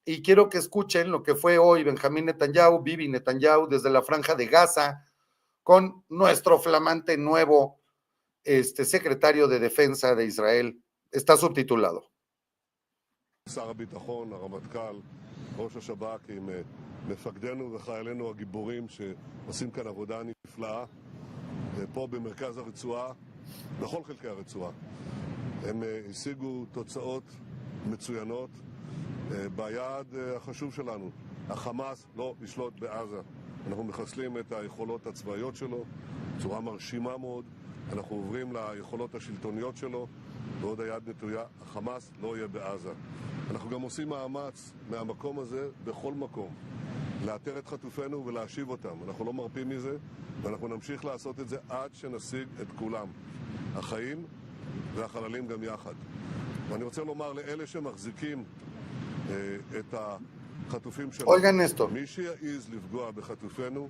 y quiero que escuchen lo que fue hoy Benjamín Netanyahu, Bibi Netanyahu, desde la Franja de Gaza, con nuestro flamante nuevo secretario de Defensa de Israel. Está subtitulado. שר הביטחון, הרמטכ"ל, ראש השב"כ עם מפקדינו וחיילינו הגיבורים שעושים כאן עבודה נפלאה פה במרכז הרצועה, בכל חלקי הרצועה. הם השיגו תוצאות מצוינות ביעד החשוב שלנו. החמאס לא ישלוט בעזה. אנחנו מחסלים את היכולות הצבאיות שלו בצורה מרשימה מאוד. אנחנו עוברים ליכולות השלטוניות שלו, ועוד היד נטויה, החמאס לא יהיה בעזה. אנחנו גם עושים מאמץ מהמקום הזה בכל מקום לאתר את חטופינו ולהשיב אותם. אנחנו לא מרפים מזה, ואנחנו נמשיך לעשות את זה עד שנשיג את כולם, החיים והחללים גם יחד. ואני רוצה לומר לאלה שמחזיקים את החטופים שלנו, מי שיעז לפגוע בחטופינו,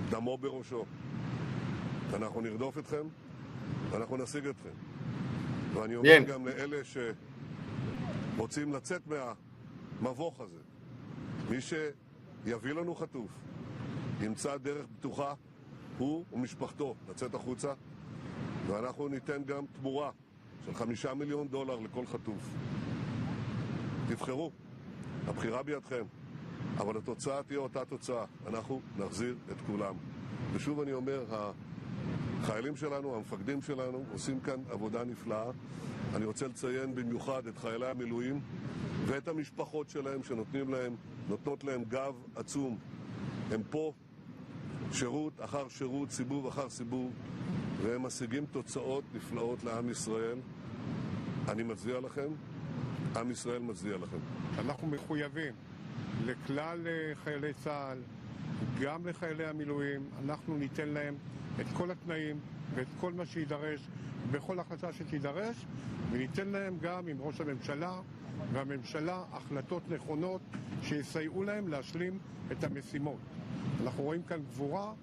דמו בראשו. אנחנו נרדוף אתכם ואנחנו נשיג אתכם. ואני אומר גם לאלה שרוצים לצאת מהמבוך הזה, מי שיביא לנו חטוף ימצא דרך בטוחה, הוא ומשפחתו, לצאת החוצה, ואנחנו ניתן גם תמורה של $5 מיליון לכל חטוף. תבחרו, הבחירה בידכם, אבל התוצאה תהיה אותה תוצאה, אנחנו נחזיר את כולם. ושוב אני אומר, החיילים שלנו, המפקדים שלנו, עושים כאן עבודה נפלאה. אני רוצה לציין במיוחד את חיילי המילואים ואת המשפחות שלהם שנותנות להם גב עצום. הם פה שירות אחר שירות, סיבוב אחר סיבוב, והם משיגים תוצאות נפלאות לעם ישראל. אני מצדיע לכם, עם ישראל מצדיע לכם. אנחנו מחויבים לכלל חיילי צה"ל, גם לחיילי המילואים. אנחנו ניתן להם את כל התנאים ואת כל מה שידרש בכל החלטה שתידרש, וניתן להם גם עם ראש הממשלה והממשלה החלטות נכונות שיסייעו להם להשלים את המשימות. אנחנו רואים כאן גבורה,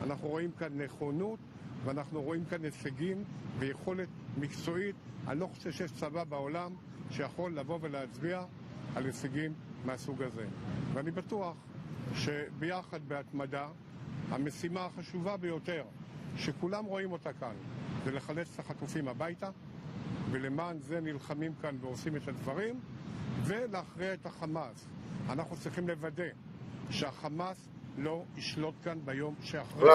אנחנו רואים כאן נכונות, ואנחנו רואים כאן הישגים ויכולת מקצועית. אני לא חושב שיש צבא בעולם שיכול לבוא ולהצביע על הישגים מהסוג הזה. ואני בטוח שביחד בהתמדה, המשימה החשובה ביותר שכולם רואים אותה כאן זה לחלץ את החטופים הביתה, ולמען זה נלחמים כאן ועושים את הדברים, ולהכריע את החמאס. אנחנו צריכים לוודא שהחמאס לא ישלוט כאן ביום שאחרי.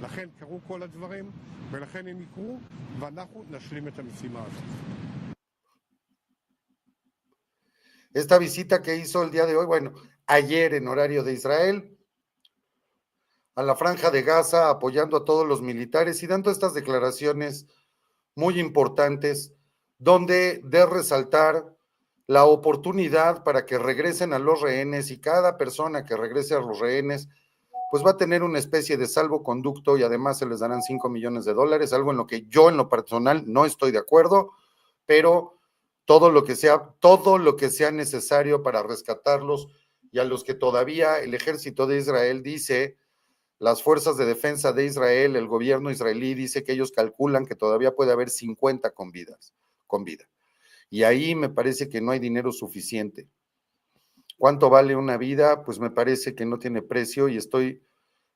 לכן קרו כל הדברים, ולכן הם יקרו, ואנחנו נשלים את המשימה הזאת. Esta visita que hizo el día de hoy, bueno, ayer en horario de Israel, a la Franja de Gaza, apoyando a todos los militares y dando estas declaraciones muy importantes, donde de resaltar la oportunidad para que regresen a los rehenes, y cada persona que regrese a los rehenes, pues va a tener una especie de salvoconducto y además se les darán $5 millones, algo en lo que yo en lo personal no estoy de acuerdo, pero todo lo que sea necesario para rescatarlos, y a los que todavía el ejército de Israel dice, las fuerzas de defensa de Israel, el gobierno israelí dice que ellos calculan que todavía puede haber 50 con vida. Y ahí me parece que no hay dinero suficiente. ¿Cuánto vale una vida? Pues me parece que no tiene precio, y estoy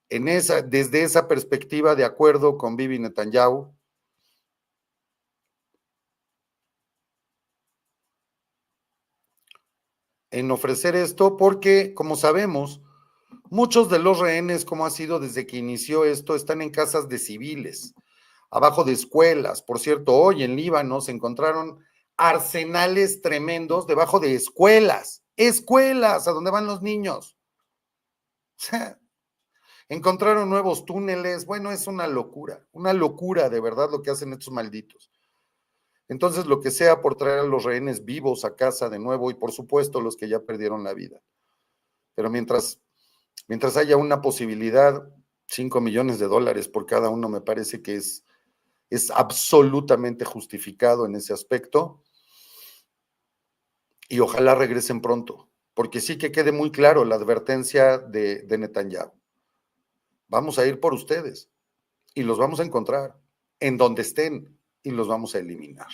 desde esa perspectiva de acuerdo con Bibi Netanyahu. En ofrecer esto, porque, como sabemos, muchos de los rehenes, como ha sido desde que inició esto, están en casas de civiles, abajo de escuelas. Por cierto, hoy en Líbano se encontraron arsenales tremendos debajo de escuelas a donde van los niños. O sea, encontraron nuevos túneles. Bueno, es una locura de verdad lo que hacen estos malditos. Entonces, lo que sea por traer a los rehenes vivos a casa de nuevo, y por supuesto los que ya perdieron la vida. Pero mientras haya una posibilidad, $5 millones por cada uno me parece que es absolutamente justificado en ese aspecto, y ojalá regresen pronto, porque sí que quede muy claro la advertencia de Netanyahu. Vamos a ir por ustedes y los vamos a encontrar en donde estén y los vamos a eliminar.